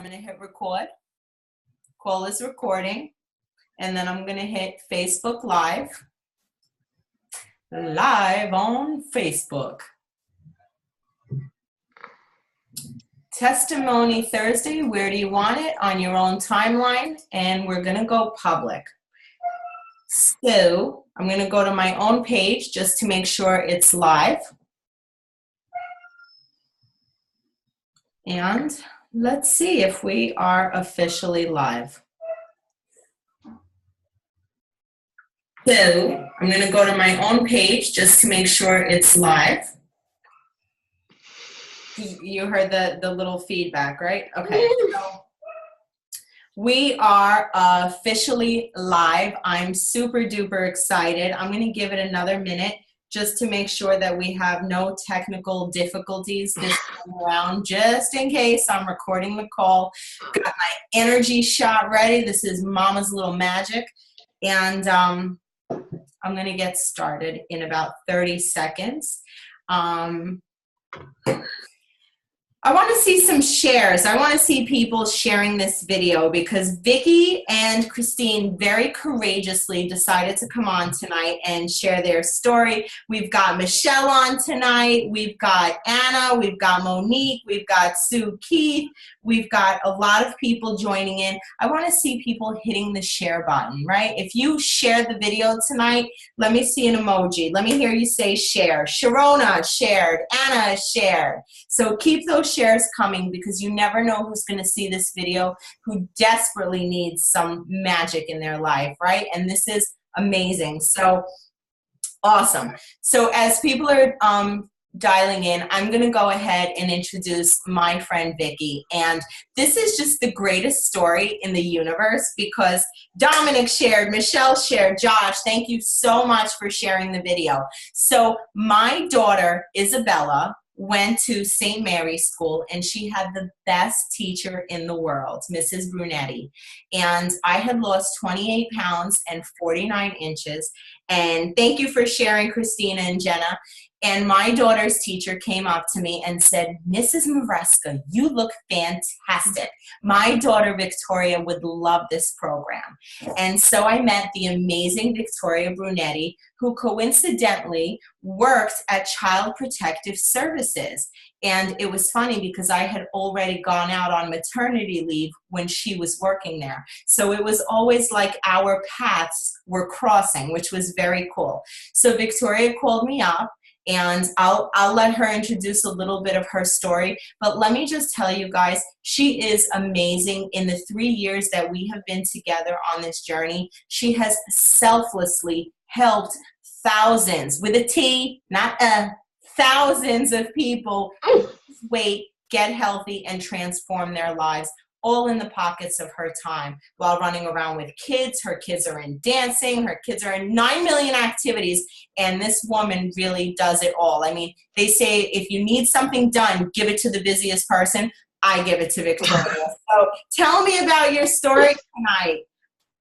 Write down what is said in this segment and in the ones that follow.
I'm going to hit record. Call is recording. And then I'm going to hit Facebook Live. Live on Facebook. Testimony Thursday, where do you want it? On your own timeline. And we're going to go public. So I'm going to go to my own page just to make sure it's live. And let's see if we are officially live. So I'm going to go to my own page just to make sure it's live. You heard the little feedback, right? Okay. So we are officially live. I'm super duper excited. I'm going to give it another minute just to make sure that we have no technical difficulties this time around, just in case. I'm recording the call. Got my energy shot ready. This is Mama's Little Magic. And I'm going to get started in about 30 seconds. I want to see some shares. I want to see people sharing this video because Vicki and Christine very courageously decided to come on tonight and share their story. We've got Michelle on tonight. We've got Anna. We've got Monique. We've got Sue Keith. We've got a lot of people joining in. I want to see people hitting the share button, right? If you share the video tonight, let me see an emoji. Let me hear you say share. Sharona shared. Anna shared. So keep those shares coming because you never know who's going to see this video who desperately needs some magic in their life, right? And this is amazing. So awesome. So as people are dialing in, I'm going to go ahead and introduce my friend Vicki. And this is just the greatest story in the universe because Dominic shared, Michelle shared, Josh, thank you so much for sharing the video. So my daughter, Isabella, went to St. Mary's School, and she had the best teacher in the world, Mrs. Brunetti. And I had lost 28 pounds and 49 inches. And thank you for sharing, Christina and Jenna. And my daughter's teacher came up to me and said, Mrs. Maresca, you look fantastic. My daughter, Victoria, would love this program. And so I met the amazing Victoria Brunetti, who coincidentally worked at Child Protective Services. And it was funny because I had already gone out on maternity leave when she was working there. So it was always like our paths were crossing, which was very cool. So Victoria called me up. And I'll let her introduce a little bit of her story. But let me just tell you guys, she is amazing. In the 3 years that we have been together on this journey, she has selflessly helped thousands, with a T, not a, thousands of people lose weight, get healthy, and transform their lives, all in the pockets of her time while running around with kids. Her kids are in dancing. Her kids are in 9 million activities. And this woman really does it all. I mean, they say if you need something done, give it to the busiest person. I give it to Victoria. So tell me about your story tonight.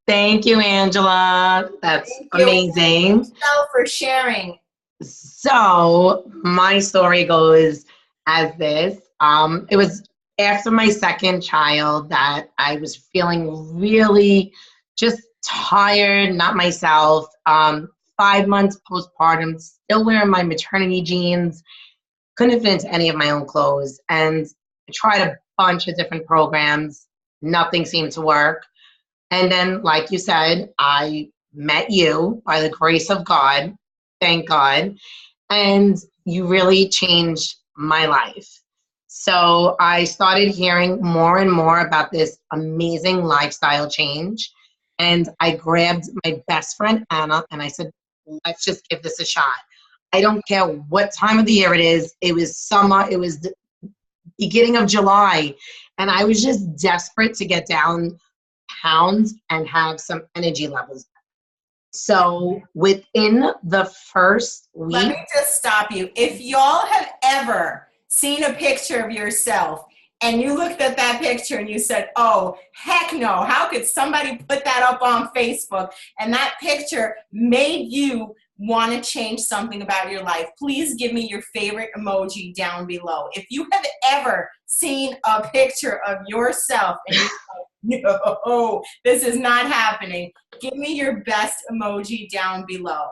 Thank you, Angela. That's amazing. Thank you for sharing. So my story goes as this. It was after my second child that I was feeling really just tired, not myself. 5 months postpartum, still wearing my maternity jeans, couldn't fit into any of my own clothes. And I tried a bunch of different programs. Nothing seemed to work. And then, like you said, I met you by the grace of God. Thank God. And you really changed my life. So I started hearing more and more about this amazing lifestyle change. And I grabbed my best friend, Anna, and I said, let's just give this a shot. I don't care what time of the year it is. It was summer. It was the beginning of July. And I was just desperate to get down pounds and have some energy levels. So within the first week. Let me just stop you. If y'all have ever seen a picture of yourself and you looked at that picture and you said, oh, heck no, how could somebody put that up on Facebook? And that picture made you want to change something about your life. Please give me your favorite emoji down below. If you have ever seen a picture of yourself and you're like, no, this is not happening, give me your best emoji down below.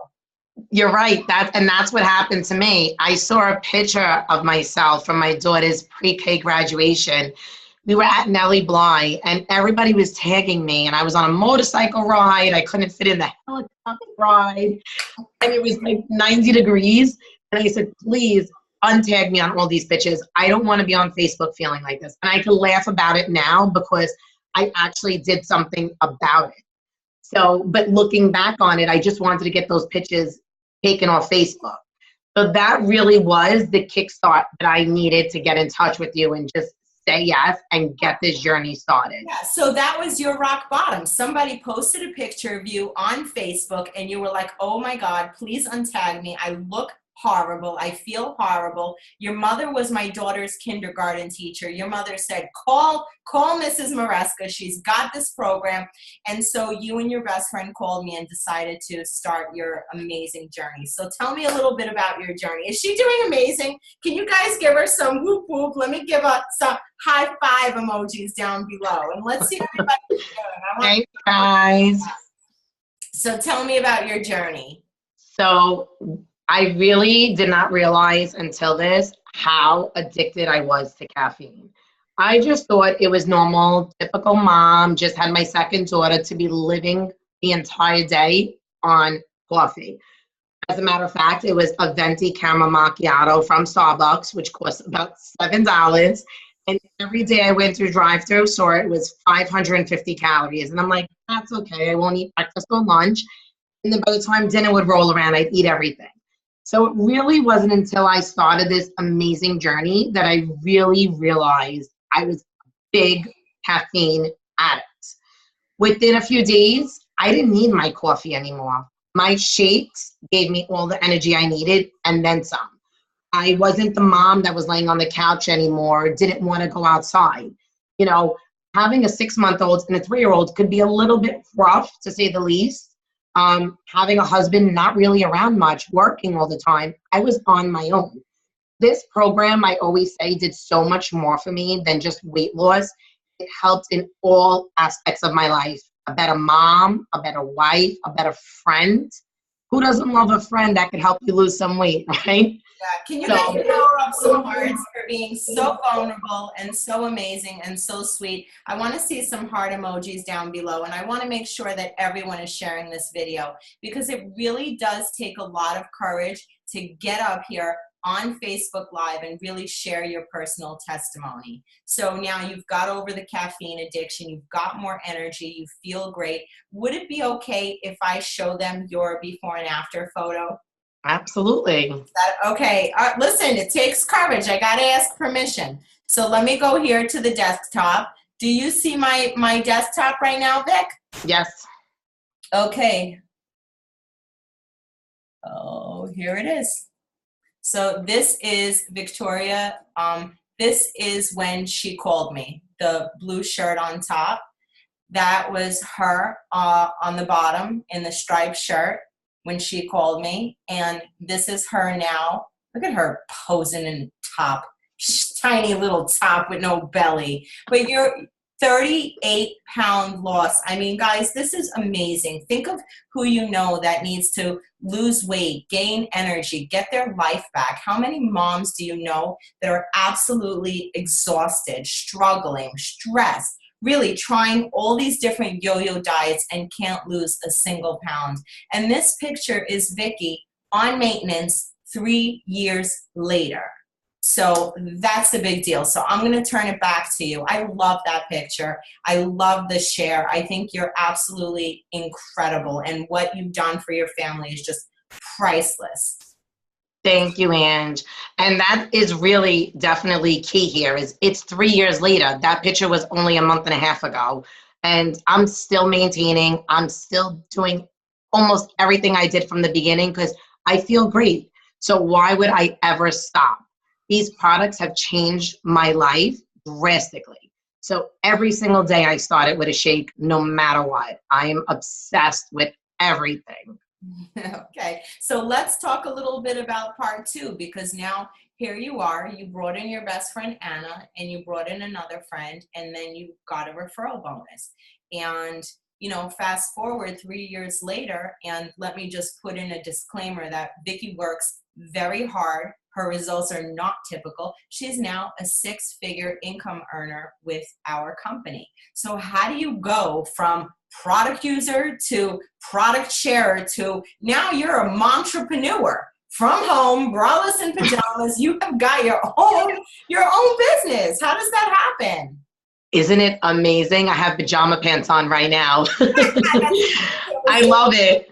You're right. That's what happened to me. I saw a picture of myself from my daughter's pre-K graduation. We were at Nellie Bly, and everybody was tagging me, and I was on a motorcycle ride. I couldn't fit in the helicopter ride, and it was like 90 degrees. And I said, please untag me on all these pictures. I don't want to be on Facebook feeling like this. And I can laugh about it now because I actually did something about it. So, but looking back on it, I just wanted to get those pictures taken off Facebook. So that really was the kickstart that I needed to get in touch with you and just say yes and get this journey started. Yeah, so that was your rock bottom. Somebody posted a picture of you on Facebook and you were like, oh my God, please untag me. I look horrible. I feel horrible. Your mother was my daughter's kindergarten teacher. Your mother said, call Mrs. Maresca. She's got this program. And so you and your best friend called me and decided to start your amazing journey. So tell me a little bit about your journey. Is she doing amazing? Can you guys give her some whoop whoop? Let me give her some high five emojis down below. And let's see everybody doing. Thanks, guys. So tell me about your journey. So I really did not realize until this how addicted I was to caffeine. I just thought it was normal, typical mom, just had my second daughter to be living the entire day on coffee. As a matter of fact, it was a venti caramel macchiato from Starbucks, which cost about $7. And every day I went through drive-thru, saw it was 550 calories. And I'm like, that's okay. I won't eat breakfast or lunch. And then by the time dinner would roll around, I'd eat everything. So it really wasn't until I started this amazing journey that I really realized I was a big caffeine addict. Within a few days, I didn't need my coffee anymore. My shakes gave me all the energy I needed and then some. I wasn't the mom that was laying on the couch anymore, didn't want to go outside. You know, having a 6-month-old and a 3-year-old could be a little bit rough, to say the least. Having a husband not really around much, working all the time, I was on my own. This program, I always say, did so much more for me than just weight loss. It helped in all aspects of my life. A better mom, a better wife, a better friend. Who doesn't love a friend that could help you lose some weight, right? Yeah. Can you guys throw up some hearts for being so vulnerable and so amazing and so sweet? I want to see some heart emojis down below, and I want to make sure that everyone is sharing this video because it really does take a lot of courage to get up here on Facebook Live and really share your personal testimony. So now you've got over the caffeine addiction, you've got more energy, you feel great. Would it be okay if I show them your before and after photo? Absolutely. Okay, listen, it takes courage. I got to ask permission. So let me go here to the desktop. Do you see my desktop right now, Vic? Yes. Okay. Oh, here it is. So this is Victoria. This is when she called me, the blue shirt on top. That was her on the bottom in the striped shirt when she called me. And this is her now. Look at her posing in top, tiny little top with no belly. But you're 38-pound loss. I mean, guys, this is amazing. Think of who you know that needs to lose weight, gain energy, get their life back. How many moms do you know that are absolutely exhausted, struggling, stressed, really trying all these different yo-yo diets and can't lose a single pound? And this picture is Vicky on maintenance 3 years later. So that's the big deal. So I'm going to turn it back to you. I love that picture. I love the share. I think you're absolutely incredible. And what you've done for your family is just priceless. Thank you, Ange. And that is really definitely key here is it's 3 years later. That picture was only a month and a half ago. And I'm still maintaining. I'm still doing almost everything I did from the beginning because I feel great. So why would I ever stop? These products have changed my life drastically. So every single day I started with a shake, no matter what. I am obsessed with everything. Okay, so let's talk a little bit about part two, because now here you are, you brought in your best friend Anna, and you brought in another friend, and then you got a referral bonus. And you know, fast forward 3 years later, and let me just put in a disclaimer that Vicki works very hard. Her results are not typical. She's now a six-figure income earner with our company. So how do you go from product user to product sharer to now you're a momtrepreneur from home, braless and pajamas? You have got your own business. How does that happen? Isn't it amazing? I have pajama pants on right now. I love it.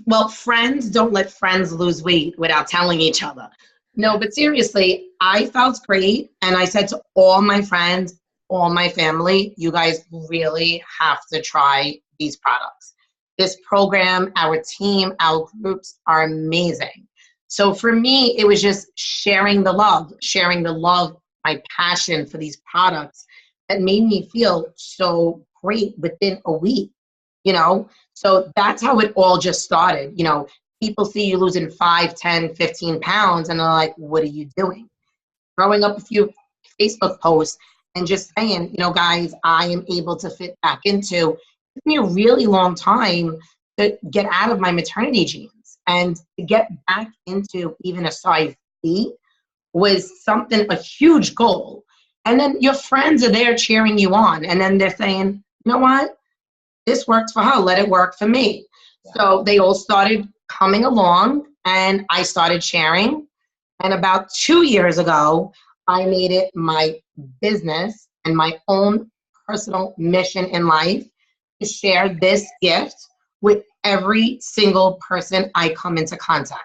Well, friends don't let friends lose weight without telling each other. No, but seriously, I felt great. And I said to all my friends, all my family, you guys really have to try these products. This program, our team, our groups are amazing. So for me, it was just sharing the love, my passion for these products that made me feel so great within a week, you know? So that's how it all just started. You know, people see you losing 5, 10, 15 pounds and they're like, what are you doing? Throwing up a few Facebook posts and just saying, you know, guys, I am able to fit back into. It took me a really long time to get out of my maternity jeans and to get back into even a size 8 was something, a huge goal. And then your friends are there cheering you on. And then they're saying, you know what? This worked for her. Let it work for me. So they all started coming along and I started sharing. And about 2 years ago, I made it my business and my own personal mission in life to share this gift with every single person I come into contact.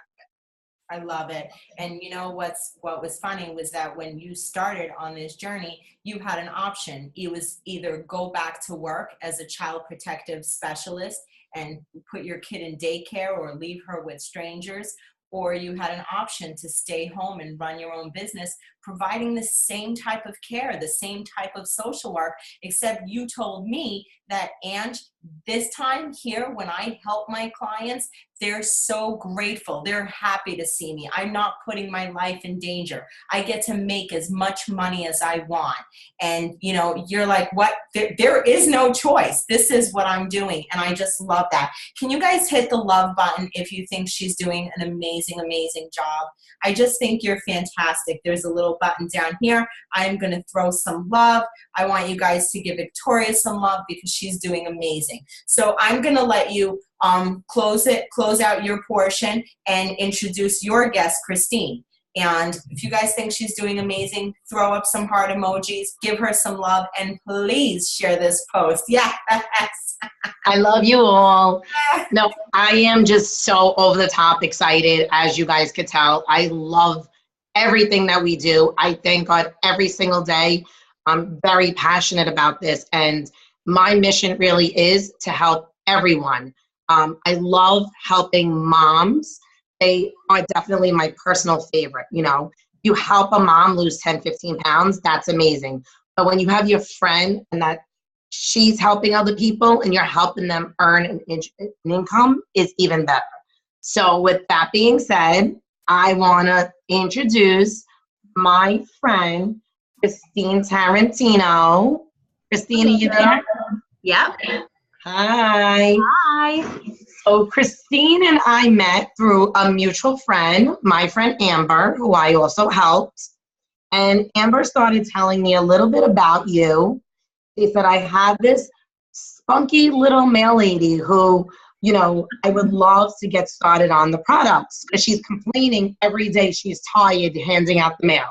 I love it. And you know what was funny was that when you started on this journey, you had an option. It was either go back to work as a child protective specialist and put your kid in daycare or leave her with strangers, or you had an option to stay home and run your own business, providing the same type of care, the same type of social work, except you told me that, and this time here, when I help my clients, they're so grateful. They're happy to see me. I'm not putting my life in danger. I get to make as much money as I want. And you know, you're like, what? There is no choice. This is what I'm doing. And I just love that. Can you guys hit the love button if you think she's doing an amazing, amazing job? I just think you're fantastic. There's a little button down here. I'm going to throw some love. I want you guys to give Victoria some love because she's doing amazing. So I'm going to let you close out your portion and introduce your guest, Christine. And if you guys think she's doing amazing, throw up some heart emojis, give her some love, and please share this post. Yes. I love you all. No, I am just so over the top excited, as you guys could tell. I love everything that we do. I thank God every single day. I'm very passionate about this, and my mission really is to help everyone. I love helping moms. They are definitely my personal favorite. You know, you help a mom lose 10, 15 pounds, that's amazing. But when you have your friend and that she's helping other people and you're helping them earn an income, is even better. So with that being said, I want to introduce my friend, Christine Tarantino. Christine, are you there? Yep. Hi. Hi. So Christine and I met through a mutual friend, my friend Amber, who I also helped. And Amber started telling me a little bit about you. She said, I have this spunky little mail lady who, you know, I would love to get started on the products because she's complaining every day she's tired handing out the mail.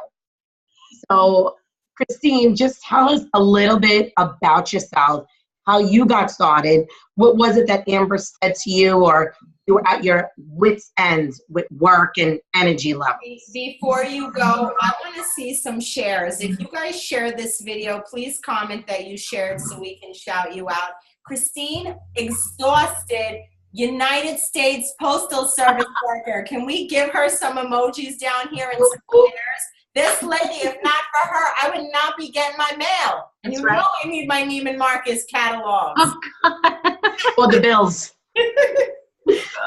So Christine, just tell us a little bit about yourself, how you got started. What was it that Amber said to you, or you were at your wit's end with work and energy levels? Before you go, I want to see some shares. If you guys share this video, please comment that you shared so we can shout you out. Christine, exhausted United States Postal Service worker. Can we give her some emojis down here and some shares? This lady, if not for her, I would not be getting my mail. And That's you right. know I need my Neiman Marcus catalogs. Oh, God. Or the bills.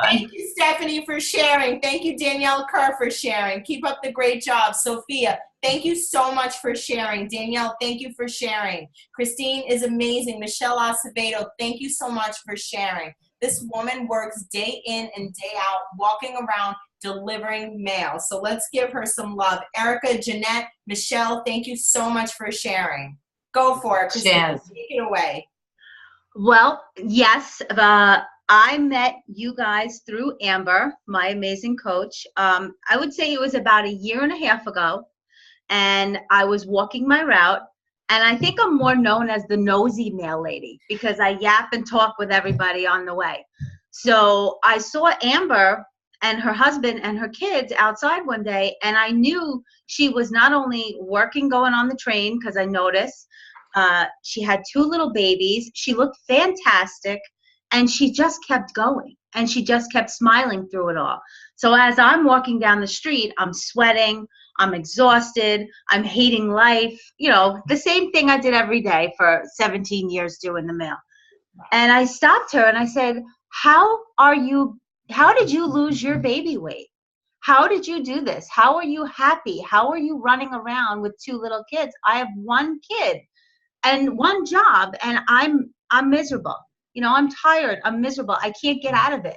Thank you, Stephanie, for sharing. Thank you, Danielle Kerr, for sharing. Keep up the great job. Sophia, thank you so much for sharing. Danielle, thank you for sharing. Christine is amazing. Michelle Acevedo, thank you so much for sharing. This woman works day in and day out, walking around delivering mail. So let's give her some love. Erica, Jeanette, Michelle, thank you so much for sharing. Go for it, Christine. Yes. Take it away. Well, yes, I met you guys through Amber, my amazing coach. I would say it was about a year and a half ago, and I was walking my route. And I think I'm more known as the nosy mail lady because I yap and talk with everybody on the way. So I saw Amber and her husband and her kids outside one day, and I knew she was not only working going on the train, because I noticed she had 2 little babies. She looked fantastic, and she just kept going, and she just kept smiling through it all. So as I'm walking down the street, I'm sweating, I'm exhausted, I'm hating life, you know, the same thing I did every day for 17 years doing the mail. And I stopped her and I said, how did you lose your baby weight? How did you do this? How are you happy? How are you running around with 2 little kids? I have 1 kid and 1 job, and I'm miserable. You know, I'm tired, I'm miserable, I can't get out of it.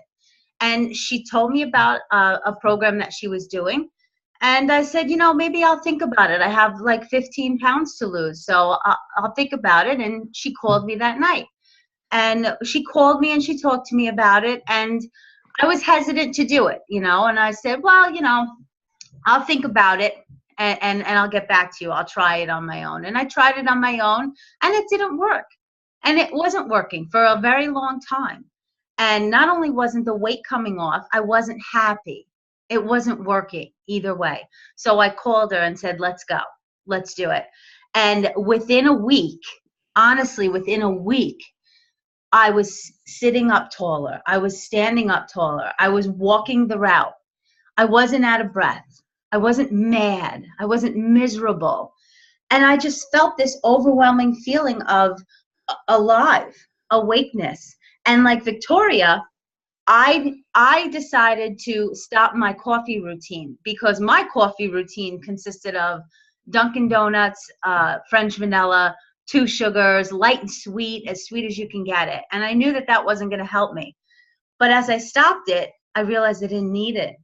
And she told me about a program that she was doing. And I said, you know, maybe I'll think about it. I have like 15 pounds to lose, so I'll think about it. And she called me that night. And she called me and she talked to me about it. And I was hesitant to do it, you know. And I said, well, you know, I'll think about it and I'll get back to you. I'll try it on my own. And I tried it on my own, and it didn't work. And it wasn't working for a very long time. And not only wasn't the weight coming off, I wasn't happy. It wasn't working either way. So I called her and said, let's go. Let's do it. And within a week, honestly, within a week, I was sitting up taller. I was standing up taller. I was walking the route. I wasn't out of breath. I wasn't mad. I wasn't miserable. And I just felt this overwhelming feeling of alive, awakeness. And like Victoria, I decided to stop my coffee routine because my coffee routine consisted of Dunkin' Donuts, French vanilla, 2 sugars, light and sweet as you can get it. And I knew that that wasn't going to help me. But as I stopped it, I realized I didn't need it.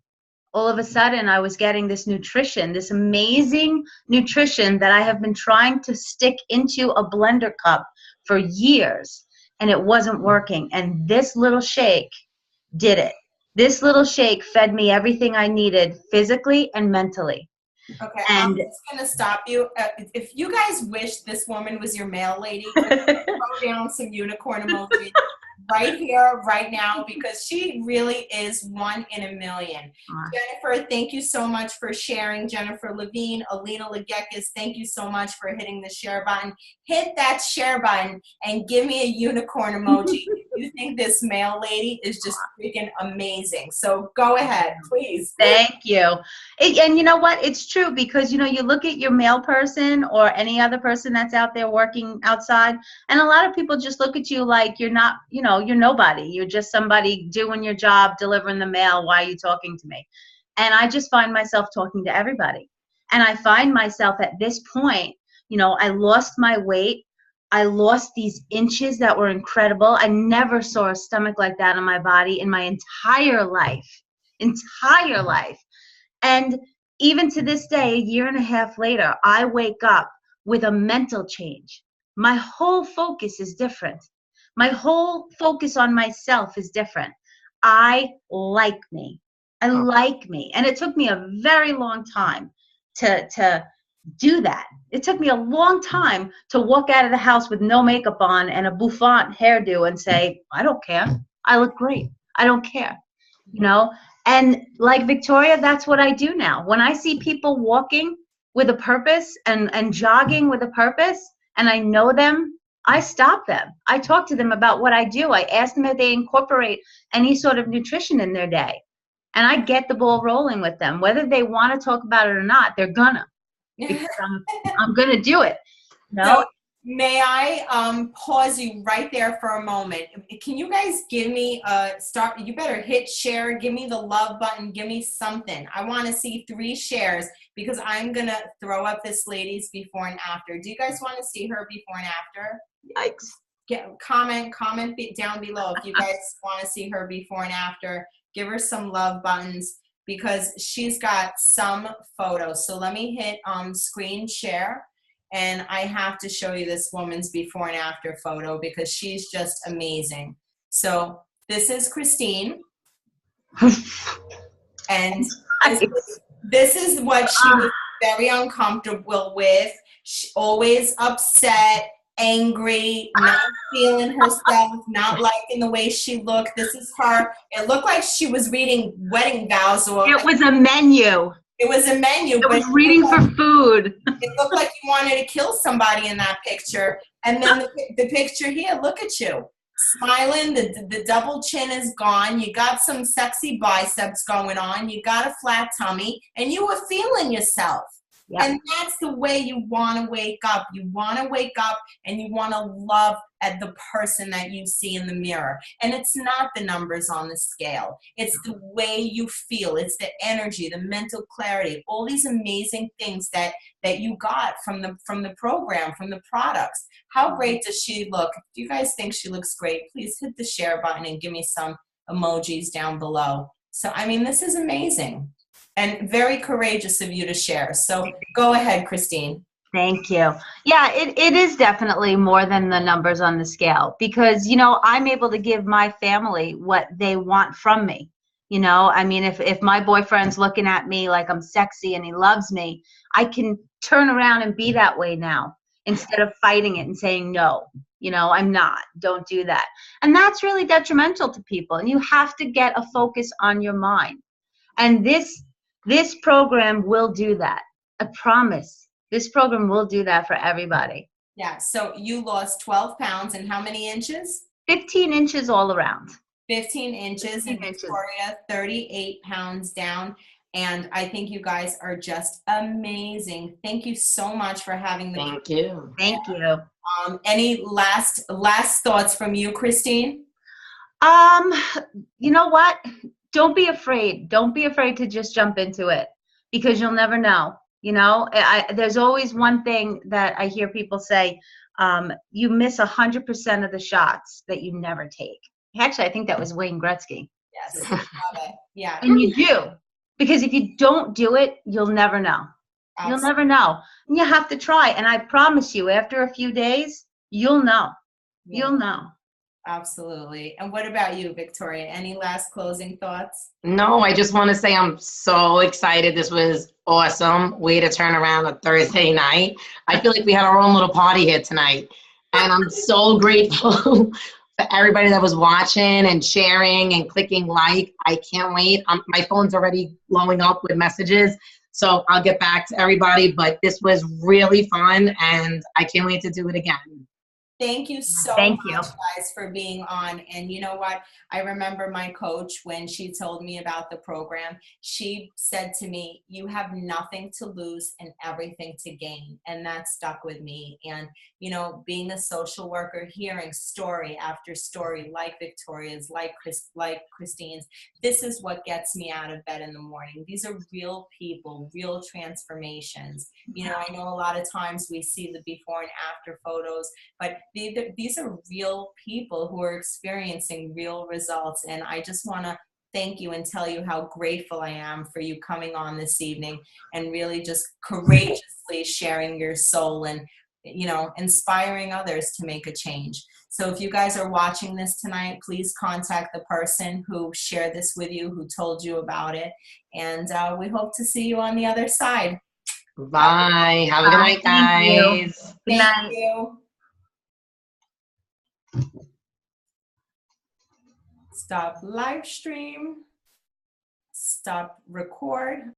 All of a sudden, I was getting this nutrition, this amazing nutrition that I have been trying to stick into a blender cup for years, and it wasn't working. And this little shake did it. This little shake fed me everything I needed physically and mentally. Okay, And I'm just going to stop you. If you guys wish this woman was your mail lady, throw down some unicorn emojis right here, right now, because she really is 1 in a million. Jennifer, thank you so much for sharing. Jennifer Levine, Alina Legekis, thank you so much for hitting the share button. Hit that share button and give me a unicorn emoji if you think this mail lady is just freaking amazing. So go ahead, please. Thank you. And you know what? It's true because, you know, you look at your mail person or any other person that's out there working outside, and a lot of people just look at you like you're not, you know, you're nobody. You're just somebody doing your job, delivering the mail. Why are you talking to me? And I just find myself talking to everybody. And I find myself at this point, you know, I lost my weight. I lost these inches that were incredible. I never saw a stomach like that on my body in my entire life. And even to this day, a year and a half later, I wake up with a mental change. My whole focus is different. My whole focus on myself is different. I like me. I like me. And it took me a very long time to do that. It took me a long time to walk out of the house with no makeup on and a bouffant hairdo and say, I don't care. I look great. I don't care. You know? And like Victoria, that's what I do now. When I see people walking with a purpose and jogging with a purpose, and I know them, I stop them. I talk to them about what I do. I ask them if they incorporate any sort of nutrition in their day. And I get the ball rolling with them. Whether they want to talk about it or not, they're gonna. because I'm going to do it. So No, may I pause you right there for a moment? Can you guys give me a start? You better hit share. Give me the love button. Give me something. I want to see 3 shares because I'm going to throw up this lady's before and after. Do you guys want to see her before and after? yikes. Comment down below if you guys want to see her before and after. Give her some love buttons because she's got some photos. So let me hit screen share. And I have to show you this woman's before and after photo because she's just amazing. So this is Christine. And this is what she was very uncomfortable with. She, always upset, angry, not feeling herself, not liking the way she looked. This is her. It looked like she was reading wedding vows. Or It was a menu. It was a menu. It was reading for food. It looked like you wanted to kill somebody in that picture. And then the picture here, look at you. Smiling, the double chin is gone. You got some sexy biceps going on. You got a flat tummy. And you were feeling yourself. Yep. And that's the way you want to wake up. You want to wake up and you want to love at the person that you see in the mirror. And it's not the numbers on the scale. It's the way you feel. It's the energy, the mental clarity, all these amazing things that you got from the program, from the products. How great does she look? If you guys think she looks great, please hit the share button and give me some emojis down below. So, I mean, this is amazing. And very courageous of you to share. So go ahead, Christine. Thank you. Yeah, it is definitely more than the numbers on the scale because, you know, I'm able to give my family what they want from me. You know, I mean, if my boyfriend's looking at me like I'm sexy and he loves me, I can turn around and be that way now instead of fighting it and saying, no, you know, I'm not. Don't do that. And that's really detrimental to people. And you have to get a focus on your mind. And this program will do that. I promise. This program will do that for everybody. Yeah. So you lost 12 pounds and how many inches? 15 inches all around. 15 inches. 15 and inches. Victoria, 38 pounds down. And I think you guys are just amazing. Thank you so much for having the. Thank you. Thank you. Any last thoughts from you, Christine? You know what? Don't be afraid. Don't be afraid to just jump into it because you'll never know. You know, there's always one thing that I hear people say, you miss 100% of the shots that you never take. Actually, I think that was Wayne Gretzky. Yes, love it. Yeah. And you do. Because if you don't do it, you'll never know. Absolutely. You'll never know. And you have to try. And I promise you, after a few days, you'll know. Yeah. You'll know. Absolutely. And what about you, Victoria? Any last closing thoughts? No, I just want to say I'm so excited. This was awesome. Way to turn around a Thursday night. I feel like we had our own little party here tonight. And I'm so grateful for everybody that was watching and sharing and clicking like. I can't wait. My phone's already blowing up with messages. So I'll get back to everybody. But this was really fun. And I can't wait to do it again. Thank you so much, guys, for being on. And you know what? I remember my coach, when she told me about the program, she said to me, you have nothing to lose and everything to gain. And that stuck with me. And, you know, being a social worker, hearing story after story like Victoria's, like Christine's, this is what gets me out of bed in the morning. These are real people, real transformations. You know, I know a lot of times we see the before and after photos, but these are real people who are experiencing real results. And I just want to thank you and tell you how grateful I am for you coming on this evening and really just courageously sharing your soul and, you know, inspiring others to make a change. So if you guys are watching this tonight, please contact the person who shared this with you, who told you about it. And we hope to see you on the other side. Bye. Have a good night, guys. Thank you. Stop live stream. Stop record.